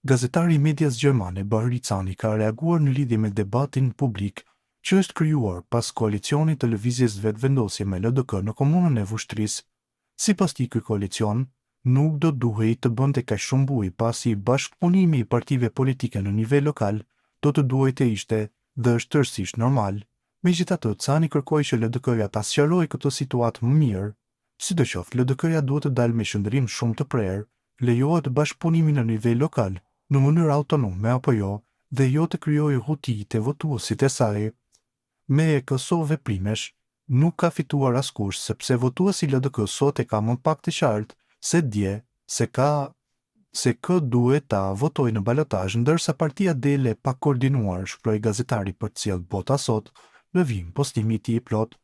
Gazetari i medias gjermane Bahri Cani ka reaguar në lidhje me debatin publik që është krijuar pas koalicionit të lëvizjes vetëvendosje me LDK në komunën e Vushtrisë. Sipas tij, ky koalicion nuk do duhej të bënte kaq shumë buj pasi bashkëpunimi i partive politike në nivel lokal do të duhej të ishte dhe është tërësisht normal. Megjithatë, Cani kërkoi që LDK-ja ta sqarojë këtë situatë më mirë. Sidoqoftë, LDK-ja duhet të dalë me qëndrim shumë të prerë, lejohet bashkëpunimi në nivel lokal në mënyrë autonome apo jo, dhe jo të krijojë huti të votuesit e saj. Me Kosovë veprimesh, nuk ka fituar askush sepse votuesi LDK sot e ka më pak të qartë se dje se kë duhet ta votojë në balotazh, ndërsa partia dele pa koordinuar, shpreh gazetari për të cilë bota sot, lëvim postimi i tij i plot.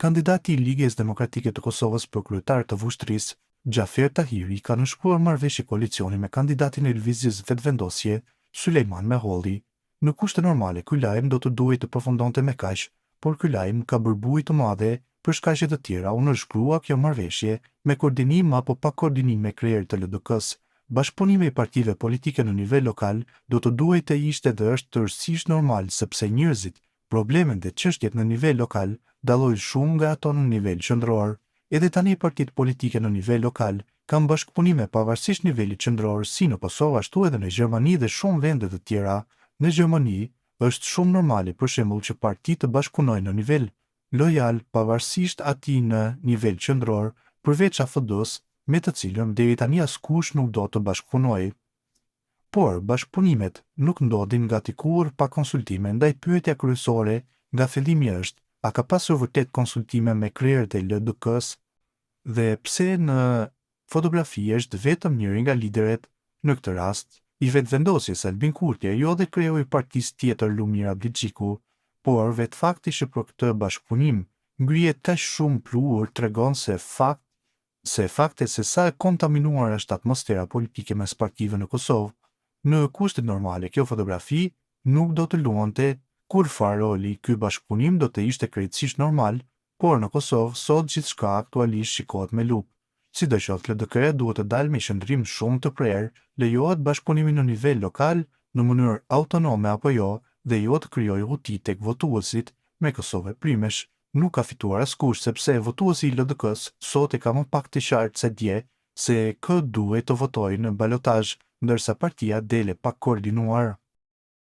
Kandidati i Ligës Demokratike të Kosovës për kryetar të Vushtrisë, Xhafer Tahiri, ka nënshkruar marrëveshje koalicioni me kandidatin e lëvizjes vetëvendosje, Sulejman Meholli. Në kushte normale, ky lajm do të duhej të përfundonte me kaq, por ky lajm ka bërë buj të madhe për shkaqe të tjera. U nënshkrua kjo marrëveshje me koordinim apo pa koordinim me kryerin të LDK-s. Bashkëpunimi i partive politike në nivel lokal do të duhej të ishte dhe është tërësisht normal sepse njerëzit, problemet dhe çështjet në nivel lokal dallojnë shumë nga ato në nivel qendror. Edhe tani partitë politike në nivel lokal kanë bashkëpunime pavarësisht nivelit qendror, si në Kosovë ashtu edhe në Gjermani dhe shumë vende të tjera. Në Gjermani është shumë normale për shembull që partitë të bashkëpunojnë në nivel lokal pavarësisht atij në nivel qendror, përveç AFD-s, me të cilën deri tani askush nuk do të bashkëpunojë. Por bashkëpunimet nuk ndodhin gatikur pa konsultime, ndaj pyetja kryesore nga fillimi është: a ka pasur vërtet konsultime me krerët e LDK-s? Dhe pse në fotografi është vetëm njëri nga lideret, në këtë rast i vetëvendosjes Albin Kurti, jo dhe kreu i partisë tjetër Lumira Biçiku, por vetë fakti që për këtë bashkëpunim ngrihet kaq shumë pluhur tregon se faktet se sa e kontaminuar është atmosfera politike mes partive në Kosovë. Në kushte normale, kjo fotografi nuk do të luante kurfar roli. Ky bashkëpunim do të ishte krejtësisht normal, por në Kosovë sot gjithçka aktualisht shikohet me lupë. Sidoqoftë, LDK-ja duhet të dalë me qëndrim shumë të prerë, lejohet bashkëpunimi në nivel lokal në mënyrë autonome apo jo, dhe jo të krijojë huti tek votuesit. Me Kosovë veprimesh, nuk ka fituar askush sepse votuesi i LDK-s sot e ka më pak të qartë se dje se kë duhet të votojë në balotazh, ndërsa partia dele pa koordinuar.